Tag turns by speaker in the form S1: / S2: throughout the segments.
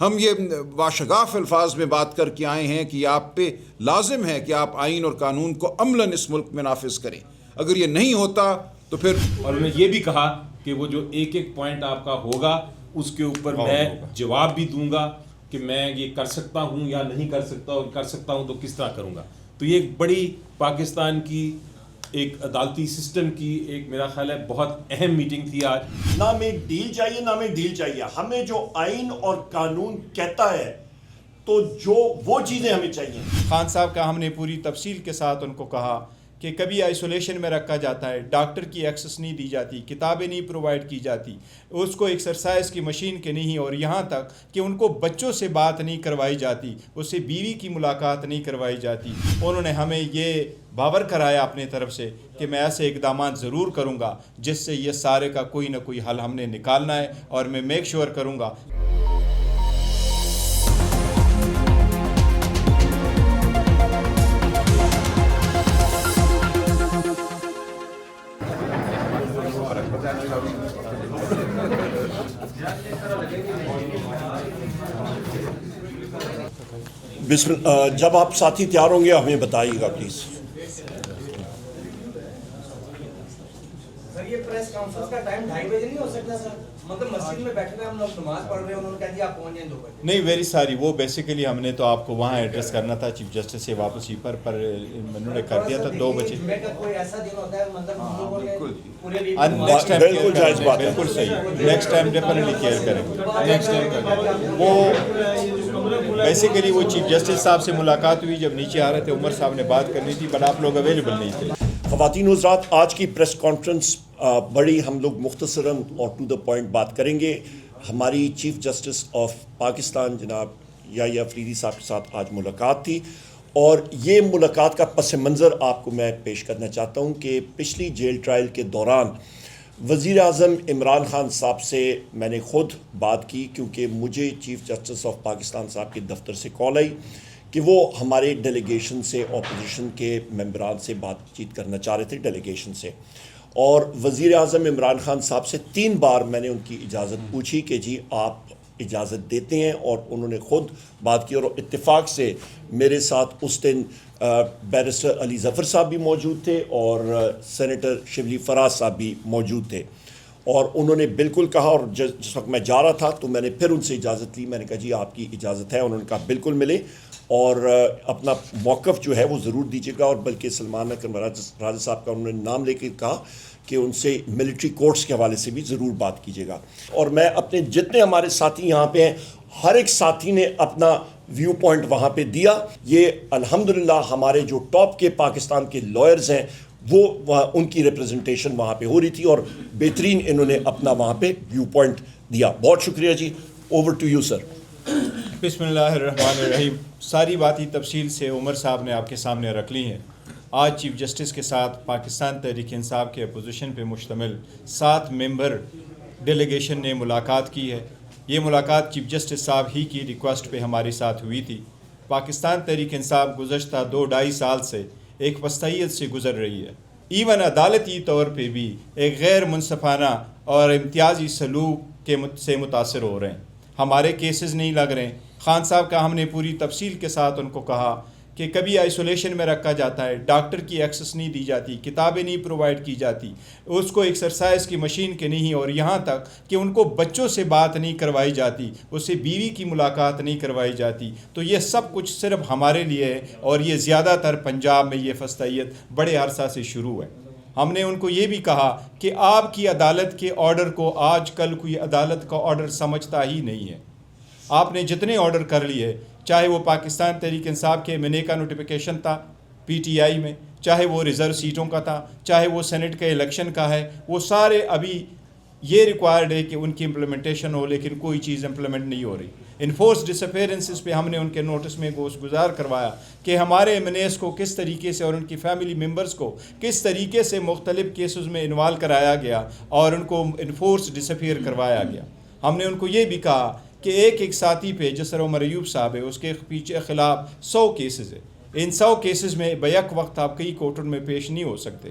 S1: ہم یہ باشگاف الفاظ میں بات کر کے آئے ہیں کہ آپ پہ لازم ہے کہ آپ آئین اور قانون کو عملاً اس ملک میں نافذ کریں. اگر یہ نہیں ہوتا تو پھر
S2: اور میں یہ بھی کہا کہ وہ جو ایک ایک پوائنٹ آپ کا ہوگا اس کے اوپر میں جواب بھی دوں گا کہ میں یہ کر سکتا ہوں یا نہیں کر سکتا، اور کر سکتا ہوں تو کس طرح کروں گا. تو یہ ایک بڑی پاکستان کی ایک عدالتی سسٹم کی ایک میرا خیال ہے بہت اہم میٹنگ تھی آج.
S3: نہ ہمیں ڈیل چاہیے نہ ہمیں ڈیل چاہیے، ہمیں جو آئین اور قانون کہتا ہے تو جو وہ چیزیں ہمیں چاہیے.
S4: خان صاحب کا ہم نے پوری تفصیل کے ساتھ ان کو کہا کہ کبھی آئسولیشن میں رکھا جاتا ہے، ڈاکٹر کی ایکسس نہیں دی جاتی، کتابیں نہیں پرووائڈ کی جاتی، اس کو ایکسرسائز کی مشین کے نہیں، اور یہاں تک کہ ان کو بچوں سے بات نہیں کروائی جاتی، اس سے بیوی کی ملاقات نہیں کروائی جاتی. انہوں نے ہمیں یہ باور کرایا اپنے طرف سے کہ میں ایسے اقدامات ضرور کروں گا جس سے یہ سارے کا کوئی نہ کوئی حل ہم نے نکالنا ہے، اور میں میک شور کروں گا.
S3: جب آپ ساتھی تیار ہوں گے ہمیں بتائیے گا پلیز.
S5: سر یہ پریس کانفرنس کا ٹائم 2:30 بجے نہیں ہو سکتا سر؟ مطلب مسجد میں بیٹھے ہوئے ہم لوگ نماز پڑھ رہے ہیں، انہوں نے کہا دیا آپ پہنچ جائیں 2 بجے.
S4: نہیں، ویری ساری، وہ بیسیکلی ہم نے تو آپ کو وہاں ایڈریس کرنا تھا چیف جسٹس سے واپسی پر انہوں نے کر دیا تھا 2 بجے.
S5: کوئی ایسا دن ہوتا ہے مطلب ہم لوگوں نے پورے
S4: نیکسٹ ٹائم
S3: بالکل جائز بات ہے.
S4: بالکل صحیح، نیکسٹ ٹائم ڈیفینیٹلی کیئر کریں گے. نیکسٹ ٹائم وہ بیسیکلی وہ چیف جسٹس صاحب سے ملاقات ہوئی جب نیچے آ رہے تھے، عمر صاحب نے بات کرنی تھی بٹ آپ لوگ اویلیبل نہیں تھے.
S3: خواتین حضرات، آج کی پریس کانفرنس بڑی ہم لوگ مختصراً اور ٹو دا پوائنٹ بات کریں گے. ہماری چیف جسٹس آف پاکستان جناب یحییٰ افریدی صاحب کے ساتھ آج ملاقات تھی، اور یہ ملاقات کا پس منظر آپ کو میں پیش کرنا چاہتا ہوں کہ پچھلی جیل ٹرائل کے دوران وزیر اعظم عمران خان صاحب سے میں نے خود بات کی، کیونکہ مجھے چیف جسٹس آف پاکستان صاحب کے دفتر سے کال آئی کہ وہ ہمارے ڈیلیگیشن سے، اپوزیشن کے ممبران سے بات چیت کرنا چاہ رہے تھے ڈیلیگیشن سے. اور وزیر اعظم عمران خان صاحب سے 3 بار میں نے ان کی اجازت پوچھی کہ جی آپ اجازت دیتے ہیں، اور انہوں نے خود بات کی. اور اتفاق سے میرے ساتھ اس دن بیرسٹر علی ظفر صاحب بھی موجود تھے اور سینیٹر شبلی فراز صاحب بھی موجود تھے، اور انہوں نے بالکل کہا، اور جس وقت میں جا رہا تھا تو میں نے پھر ان سے اجازت لی. میں نے کہا جی آپ کی اجازت ہے. انہوں نے کہا بالکل ملے، اور اپنا موقف جو ہے وہ ضرور دیجیے گا. اور بلکہ سلمان اکرم راجہ صاحب کا انہوں نے نام لے کے کہا کہ ان سے ملٹری کورٹس کے حوالے سے بھی ضرور بات کیجیے گا. اور میں اپنے جتنے ہمارے ساتھی یہاں پہ ہیں، ہر ایک ساتھی نے اپنا ویو پوائنٹ وہاں پہ دیا. یہ الحمدللہ ہمارے جو ٹاپ کے پاکستان کے لائرز ہیں وہ ان کی ریپرزنٹیشن وہاں پہ ہو رہی تھی، اور بہترین انہوں نے اپنا وہاں پہ ویو پوائنٹ دیا. بہت شکریہ جی. Over to you sir.
S4: بسم اللہ الرحمن الرحیم. ساری باتیں تفصیل سے عمر صاحب نے آپ کے سامنے رکھ لی ہیں. آج چیف جسٹس کے ساتھ پاکستان تحریک انصاف کے اپوزیشن پہ مشتمل 7 ممبر ڈیلیگیشن نے ملاقات کی ہے. یہ ملاقات چیف جسٹس صاحب ہی کی ریکویسٹ پہ ہمارے ساتھ ہوئی تھی. پاکستان تحریک انصاف گزشتہ 2-2.5 سال سے ایک وسطیت سے گزر رہی ہے. ایون عدالتی طور پہ بھی ایک غیر منصفانہ اور امتیازی سلوک سے متاثر ہو رہے ہیں. ہمارے کیسز نہیں لگ رہے ہیں. خان صاحب کا ہم نے پوری تفصیل کے ساتھ ان کو کہا کہ کبھی آئسولیشن میں رکھا جاتا ہے، ڈاکٹر کی ایکسس نہیں دی جاتی، کتابیں نہیں پرووائڈ کی جاتی، اس کو ایکسرسائز کی مشین کے نہیں، اور یہاں تک کہ ان کو بچوں سے بات نہیں کروائی جاتی، اس سے بیوی کی ملاقات نہیں کروائی جاتی. تو یہ سب کچھ صرف ہمارے لیے ہے، اور یہ زیادہ تر پنجاب میں یہ فسطیت بڑے عرصہ سے شروع ہے. ہم نے ان کو یہ بھی کہا کہ آپ کی عدالت کے آرڈر کو آج کل کوئی عدالت کا آرڈر سمجھتا ہی نہیں ہے. آپ نے جتنے آرڈر کر لیے، چاہے وہ پاکستان تحریک انصاف کے منی کا نوٹیفیکیشن تھا پی ٹی آئی میں، چاہے وہ ریزرو سیٹوں کا تھا، چاہے وہ سینٹ کے الیکشن کا ہے، وہ سارے ابھی یہ ریکوائرڈ ہے کہ ان کی امپلیمنٹیشن ہو، لیکن کوئی چیز امپلیمنٹ نہیں ہو رہی. انفورس ڈس اپیرنسز پہ ہم نے ان کے نوٹس میں گزار کروایا کہ ہمارے ایم این ایس کو کس طریقے سے اور ان کی فیملی ممبرز کو کس طریقے سے مختلف کیسز میں انوالو کرایا گیا اور ان کو انفورس ڈس اپیئر کروایا گیا. ہم نے ان کو یہ بھی کہا کہ ایک ساتھی پہ جس طرح عمر ایوب صاحب ہے، اس کے پیچھے خلاف 100 کیسز ہے. ان 100 کیسز میں بیک وقت آپ کئی کورٹوں میں پیش نہیں ہو سکتے.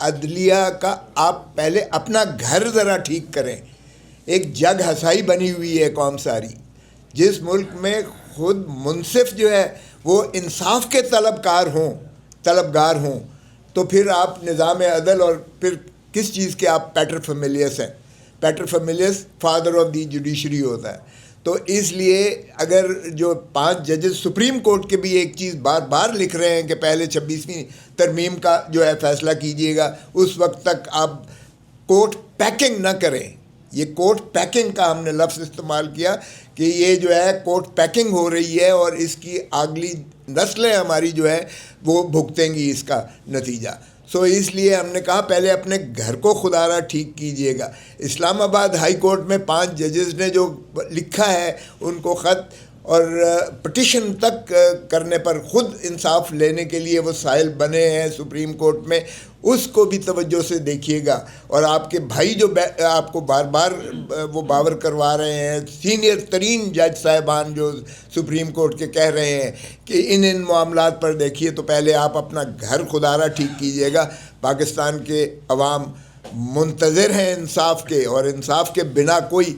S6: عدلیہ کا آپ پہلے اپنا گھر ذرا ٹھیک کریں. ایک جگ ہسائی بنی ہوئی ہے قوم ساری. جس ملک میں خود منصف جو ہے وہ انصاف کے طلبگار ہوں تو پھر آپ نظام عدل اور پھر کس چیز کے آپ پیٹر فیملیس ہیں. Peter families father of the judiciary ہوتا ہے. تو اس لیے اگر جو 5 ججز سپریم کورٹ کے بھی ایک چیز بار بار لکھ رہے ہیں کہ پہلے 26ویں ترمیم کا جو ہے فیصلہ کیجیے گا، اس وقت تک آپ کورٹ پیکنگ نہ کریں. یہ کورٹ پیکنگ کا ہم نے لفظ استعمال کیا کہ یہ جو ہے کورٹ پیکنگ ہو رہی ہے اور اس کی اگلی نسلیں ہماری جو ہے وہ بھگتیں گی اس کا نتیجہ. سو اس لیے ہم نے کہا پہلے اپنے گھر کو خدا را ٹھیک کیجئے گا. اسلام آباد ہائی کورٹ میں 5 ججز نے جو لکھا ہے ان کو خط اور پٹیشن تک کرنے پر خود انصاف لینے کے لیے وہ سائل بنے ہیں سپریم کورٹ میں، اس کو بھی توجہ سے دیکھیے گا. اور آپ کے بھائی جو آپ کو بار بار وہ باور کروا رہے ہیں، سینئر ترین جج صاحبان جو سپریم کورٹ کے کہہ رہے ہیں کہ ان معاملات پر دیکھیے تو پہلے آپ اپنا گھر خدا را ٹھیک کیجیے گا. پاکستان کے عوام منتظر ہیں انصاف کے، اور انصاف کے بنا کوئی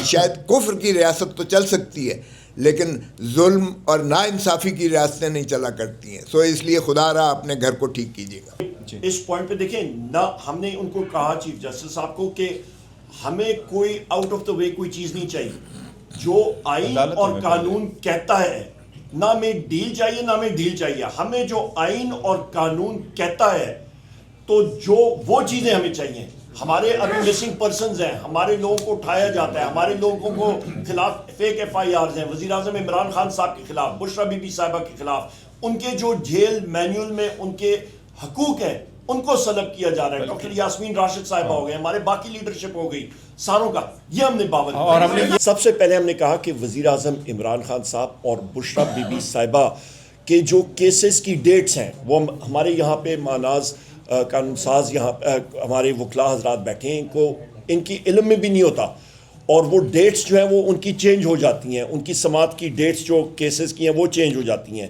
S6: شاید کفر کی ریاست تو چل سکتی ہے لیکن ظلم اور ناانصافی کی ریاستیں نہیں چلا کرتی ہیں. سو اس لیے خدا را اپنے گھر کو ٹھیک کیجیے گا.
S3: اس پوائنٹ پہ دیکھیں نہ ہم نے ان کو کہا چیف جسٹس صاحب کو کہ ہمیں کوئی آؤٹ آف دا وے کوئی چیز نہیں چاہیے. جو آئین اور قانون کہتا ہے نہ ہمیں ڈیل چاہیے نہ ہمیں ڈیل چاہیے. ہمیں جو آئین اور قانون کہتا ہے تو جو وہ چیزیں ہمیں چاہیے. ہمارے ابھی مسنگ پرسنز ہیں، ہمارے لوگوں کو اٹھایا جاتا ہے، ہمارے لوگوں کو خلاف فیک ایف آئی آرز ہیں، وزیر اعظم عمران خان صاحب کے خلاف، بشرا بی بی صاحبہ کے خلاف، ان کے جو جیل مینیول میں ان کے حقوق ہیں ان کو سلب کیا جا رہا ہے. ڈاکٹر یاسمین راشد صاحبہ ہو گئے، ہمارے باقی لیڈرشپ ہو گئی ساروں کا. یہ ہم نے باور کیا. اور ہم نے سب سے پہلے ہم نے کہا کہ وزیر اعظم عمران خان صاحب اور بشرا بی بی صاحبہ کے جو کیسز کی ڈیٹس ہیں وہ ہمارے یہاں پہ ماناز قانون ساز یہاں ہمارے وکلاء حضرات بیٹھے ہیں، ان کی علم میں بھی نہیں ہوتا، اور وہ ڈیٹس جو ہیں وہ ان کی چینج ہو جاتی ہیں. ان کی سماعت کی ڈیٹس جو کیسز کی ہیں وہ چینج ہو جاتی ہیں.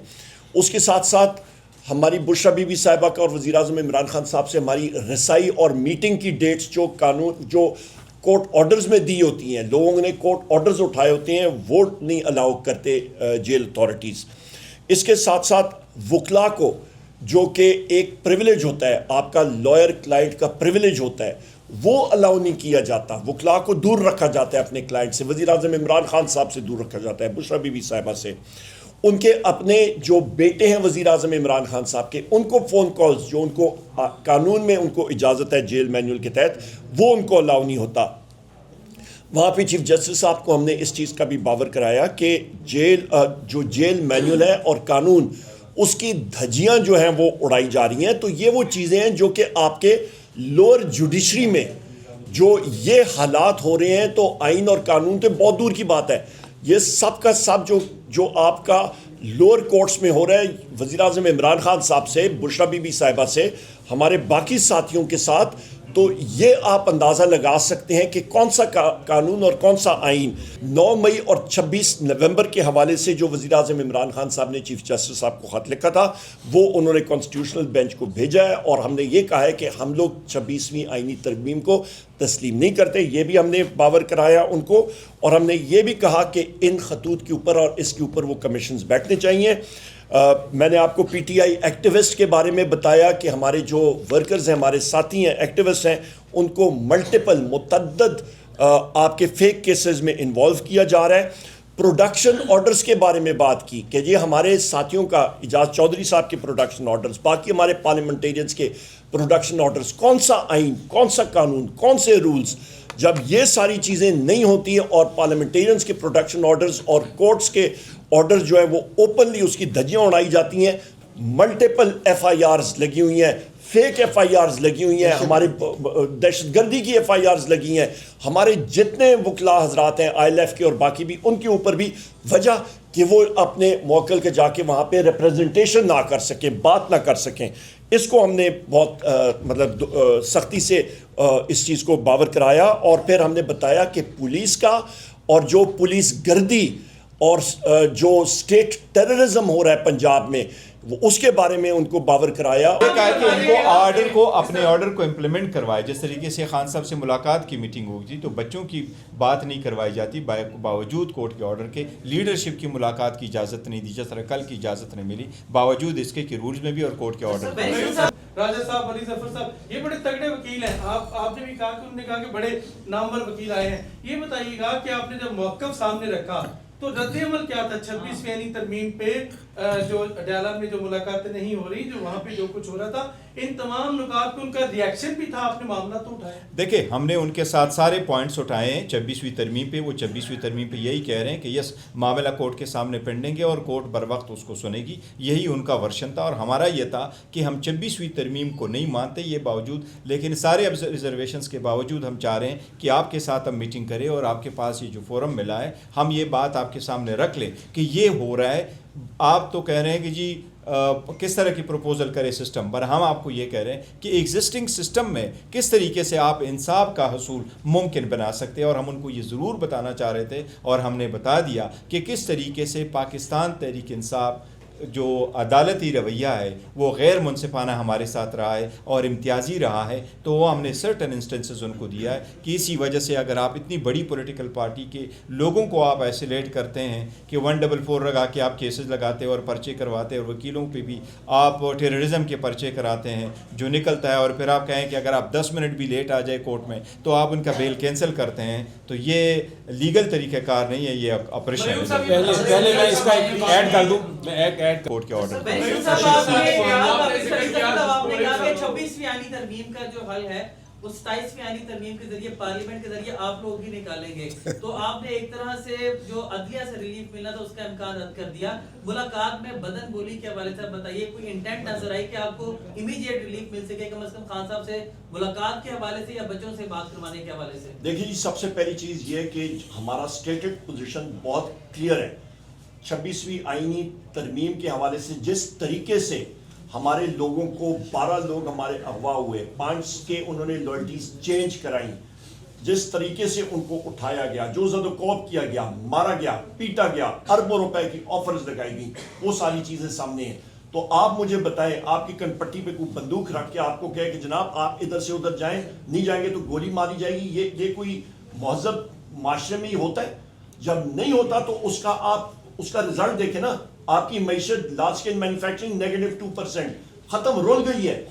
S3: اس کے ساتھ ساتھ ہماری بشرا بی بی صاحبہ کا اور وزیر اعظم عمران خان صاحب سے ہماری رسائی اور میٹنگ کی ڈیٹس جو قانون جو کورٹ آرڈرز میں دی ہوتی ہیں، لوگوں نے کورٹ آرڈرز اٹھائے ہوتے ہیں وہ نہیں الاؤ کرتے جیل اتھارٹیز. اس کے ساتھ ساتھ وکلاء کو جو کہ ایک پریویلیج ہوتا ہے، آپ کا لائر کلائنٹ کا پریویلیج ہوتا ہے، وہ الاؤ نہیں کیا جاتا. وکلاء کو دور رکھا جاتا ہے اپنے کلائنٹ سے. وزیر اعظم عمران خان صاحب سے دور رکھا جاتا ہے، بشرا بی بی صاحبہ سے. ان کے اپنے جو بیٹے ہیں وزیر اعظم عمران خان صاحب کے، ان کو فون کالز جو ان کو قانون میں ان کو اجازت ہے جیل مینول کے تحت، وہ ان کو الاؤ نہیں ہوتا. وہاں پہ چیف جسٹس صاحب کو ہم نے اس چیز کا بھی باور کرایا کہ جو جیل مینول ہے اور قانون، اس کی دھجیاں جو ہیں وہ اڑائی جا رہی ہیں. تو یہ وہ چیزیں ہیں جو کہ آپ کے لوور جوڈیشری میں جو یہ حالات ہو رہے ہیں، تو آئین اور قانون تو بہت دور کی بات ہے. یہ سب کا سب جو آپ کا لوور کورٹس میں ہو رہا ہے، وزیر اعظم عمران خان صاحب سے، بشرا بی بی صاحبہ سے، ہمارے باقی ساتھیوں کے ساتھ، تو یہ آپ اندازہ لگا سکتے ہیں کہ کون سا قانون اور کون سا آئین. 9 مئی اور 26 نومبر کے حوالے سے جو وزیر اعظم عمران خان صاحب نے چیف جسٹس صاحب کو خط لکھا تھا وہ انہوں نے کانسٹیٹیوشنل بینچ کو بھیجا ہے، اور ہم نے یہ کہا ہے کہ ہم لوگ 26ویں آئینی ترمیم کو تسلیم نہیں کرتے. یہ بھی ہم نے باور کرایا ان کو، اور ہم نے یہ بھی کہا کہ ان خطوط کے اوپر اور اس کے اوپر وہ کمیشنز بیٹھنے چاہیے. میں نے آپ کو پی ٹی آئی ایکٹیوسٹ کے بارے میں بتایا کہ ہمارے جو ورکرز ہیں، ہمارے ساتھی ہیں، ایکٹیوسٹ ہیں، ان کو متعدد آپ کے فیک کیسز میں انوالو کیا جا رہا ہے. پروڈکشن آرڈرز کے بارے میں بات کی کہ یہ ہمارے ساتھیوں کا، اجاز چودھری صاحب کے پروڈکشن آرڈرز، باقی ہمارے پارلیمنٹیرینز کے پروڈکشن آرڈرز، کون سا آئین، کون سا قانون، کون سے رولز. جب یہ ساری چیزیں نہیں ہوتی ہیں اور پارلیمنٹیرینز کے پروڈکشن آرڈرز اور کورٹس کے آرڈرز جو ہیں وہ اوپنلی اس کی دھجیاں اڑائی جاتی ہیں، ملٹیپل ایف آئی آرز لگی ہوئی ہیں، فیک ایف آئی آرز لگی ہوئی ہیں، ہمارے دہشت گردی کی ایف آئی آرز لگی ہیں، ہمارے جتنے وکلاء حضرات ہیں آئی ایل ایف کے اور باقی بھی، ان کے اوپر بھی. وجہ کہ وہ اپنے موکل کے جا کے وہاں پہ ریپریزنٹیشن نہ کر سکیں، بات نہ کر سکیں. اس کو ہم نے بہت سختی سے اس چیز کو باور کرایا. اور پھر ہم نے بتایا کہ پولیس کا اور جو پولیس گردی اور جو اسٹیٹ ٹیررزم ہو رہا ہے پنجاب میں، وہ اس کے بارے میں ان کو باور کرایا.
S4: کہا کہ ان کو آرڈر کو اپنے آرڈر کو امپلیمنٹ کروائے. جس طریقے سے خان صاحب سے ملاقات کی میٹنگ ہوگی تو بچوں کی بات نہیں کروائی جاتی باوجود کورٹ کے آرڈر کے. لیڈرشپ کی ملاقات کی اجازت نہیں دی, جس طرح کل کی اجازت نہیں ملی باوجود اس کے کہ رولز میں بھی اور کورٹ کے آرڈر میں.
S7: راجہ صاحب, علی ظفر صاحب, یہ بڑے تگڑے وکیل ہیں. آپ نے بھی کہا کہ انہوں نے کہا کہ بڑے نامور وکیل آئے ہیں. یہ بتائیے گا کہ آپ نے جب موقف سامنے رکھا تو رد عمل کیا تھا 26ویں یعنی ترمیم پہ, جو ڈیالر میں جو ملاقاتیں نہیں ہو رہی, جو وہاں پہ جو کچھ ہو رہا تھا, ان تمام نکات پہ ان کا ریاکشن بھی تھا, آپ نے معاملہ تو اٹھایا؟
S4: دیکھیں ہم نے ان کے ساتھ سارے پوائنٹس اٹھائے ہیں 26ویں ترمیم پہ. وہ 26ویں ترمیم پہ یہی کہہ رہے ہیں کہ یس معاملہ کورٹ کے سامنے پینڈنگ ہے اور کورٹ بر وقت اس کو سنے گی. یہی ان کا ورشن تھا اور ہمارا یہ تھا کہ ہم 26ویں ترمیم کو نہیں مانتے یہ باوجود, لیکن سارے ریزرویشنز کے باوجود ہم چاہ رہے ہیں کہ آپ کے ساتھ ہم میٹنگ کریں اور آپ کے پاس یہ جو فورم ملا ہے ہم یہ بات آپ کے سامنے رکھ لیں کہ یہ ہو رہا ہے. آپ تو کہہ رہے ہیں کہ جی کس طرح کی پروپوزل کرے سسٹم پر, ہم آپ کو یہ کہہ رہے ہیں کہ ایگزسٹنگ سسٹم میں کس طریقے سے آپ انصاف کا حصول ممکن بنا سکتے ہیں. اور ہم ان کو یہ ضرور بتانا چاہ رہے تھے اور ہم نے بتا دیا کہ کس طریقے سے پاکستان تحریک انصاف جو عدالتی رویہ ہے وہ غیر منصفانہ ہمارے ساتھ رہا ہے اور امتیازی رہا ہے. تو وہ ہم نے سرٹن انسٹنسز ان کو دیا ہے کہ اسی وجہ سے اگر آپ اتنی بڑی پولیٹیکل پارٹی کے لوگوں کو آپ آئسولیٹ کرتے ہیں کہ 144 لگا کے آپ کیسز لگاتے اور پرچے کرواتے اور وکیلوں پہ بھی آپ ٹیررزم کے پرچے کراتے ہیں جو نکلتا ہے, اور پھر آپ کہیں کہ اگر آپ 10 منٹ بھی لیٹ آ جائے کورٹ میں تو آپ ان کا بیل کینسل کرتے ہیں, تو یہ لیگل طریقہ کار نہیں ہے, یہ آپریشن ہے.
S2: پہلے میں اس کا ایڈ کر دوں, میں ایک
S4: کورٹ کے آرڈر.
S8: آپ نے کہا کہ 26ویں آئینی ترمیم کا جو حل ہے وہ 27ویں آئینی ترمیم کے ذریعے پارلیمنٹ کے ذریعے آپ لوگ ہی نکالیں گے, تو آپ نے ایک طرح سے جو عدلیہ سے ریلیف ملنا تھا اس کا امکان رد کر دیا. ملاقات میں بدن بولی کے حوالے سے بتائیے کوئی انٹینٹ نظر آئی کہ آپ کو امیڈیٹ ریلیف مل سکے, کم از کم خان صاحب سے ملاقات کے حوالے سے یا بچوں سے بات کروانے کے حوالے سے؟
S3: دیکھیے جی, سب سے پہلی چیز یہ کہ ہمارا اسٹیٹڈ پوزیشن بہت کلیئر ہے. 26ویں آئینی ترمیم کے حوالے سے جس طریقے سے ہمارے لوگوں کو 12 لوگ ہمارے اغوا ہوئے, 5 کے انہوں نے لائلٹیز چینج کرائیں, جس طریقے سے ان کو اٹھایا گیا, جو زد و کوب کیا گیا, مارا گیا, پیٹا گیا, اربوں روپے کی آفرز لگائی گئی, وہ ساری چیزیں سامنے ہیں. تو آپ مجھے بتائیں, آپ کی کن پٹی پہ کوئی بندوق رکھ کے آپ کو کہے کہ جناب آپ ادھر سے ادھر جائیں, نہیں جائیں گے تو گولی ماری جائے گی, یہ کوئی مہذب معاشرے میں یہ ہوتا ہے؟ جب نہیں ہوتا تو اس کا رزلٹ دیکھیں نا, آپ کی معیشت لارج اسکیل مینوفیکچرنگ -2% ختم, رول گئی ہے.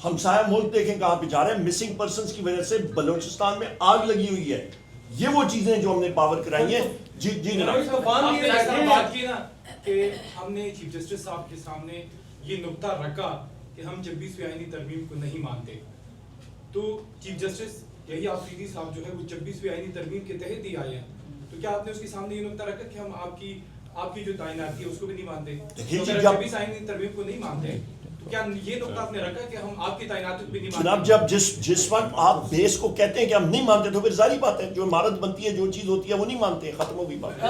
S3: ہمسایہ ملک دیکھیں کہاں پہ جا رہے ہیں, مسنگ پرسنز کی وجہ سے بلوچستان میں آگ لگی ہوئی ہے. یہ وہ چیزیں جو ہم نے پاور کرائی ہیں. جی جناب,
S7: بات کی نا کہ ہم نے چیف جسٹس صاحب کے سامنے یہ نقطہ رکھا کہ ہم 26ویں آئینی ترمیم کو نہیں مانتے, تو چیف جسٹس یہی آفریدی صاحب جو ہے وہ 26ویں آئینی ترمیم کے تحت ہی آئے ہیں, تو کیا آپ نے اس کے سامنے یہ نقطہ رکھا کہ ہم آپ کی جو تعیناتی ہے اس کو بھی نہیں مانتے؟ 26 آئینی ترمیم کو نہیں مانتے تو کیا یہ نقطہ آپ نے رکھا کہ ہم آپ کی تعیناتی کو بھی نہیں مانتے؟
S3: جناب, جب جس وقت آپ بیس کو کہتے ہیں کہ ہم نہیں مانتے تو پھر ظاہری بات ہے جو عمارت بنتی ہے, جو چیز ہوتی ہے وہ نہیں مانتے, ختم ہو گئی بات.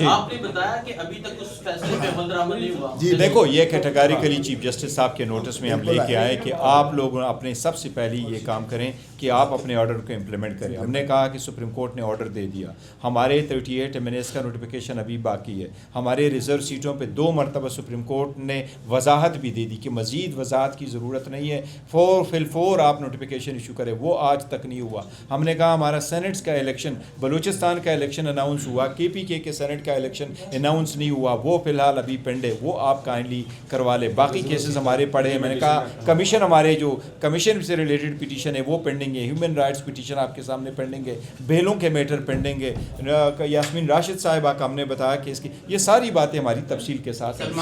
S8: آپ نے بتایا کہ ابھی تک اس فیصلے پہ عمل درآمد نہیں ہوا.
S4: جی دیکھو, یہ کیٹیگریکلی چیف جسٹس صاحب کے نوٹس میں ہم لے کے آئے کہ آپ لوگ اپنے سب سے پہلی یہ کام کریں کہ آپ اپنے آرڈر کو امپلیمنٹ کریں. ہم نے کہا کہ سپریم کورٹ نے آرڈر دے دیا, ہمارے 38 ایمنیز کا نوٹیفیکیشن ابھی باقی ہے, ہمارے ریزرو سیٹوں پہ 2 مرتبہ سپریم کورٹ نے وضاحت بھی دے دی کہ مزید وضاحت کی ضرورت نہیں ہے, 4 آپ نوٹیفیکیشن ایشو کریں. وہ آج تک نہیں ہوا. ہم نے کہا ہمارا سینٹس کا الیکشن, بلوچستان کا الیکشن اناؤنس ہوا, KPK کے سینٹ کا الیکشن اناؤنس نہیں ہوا, وہ فی الحال ابھی پینڈ ہے, وہ آپ کائنڈلی کروا لیں. باقی کیسز ہمارے پڑے ہیں. میں نے کہا کمیشن, ہمارے جو کمیشن سے ریلیٹڈ پیٹیشن ہے وہ پینڈنگ ہے, ہیومن رائٹس پیٹیشن آپ کے سامنے پینڈنگ ہے, بیلوں کے میٹر پینڈنگ ہے. یاسمین راشد صاحبہ کا ہم نے بتایا کہ اس کی یہ ساری باتیں ہماری تفصیل کے ساتھ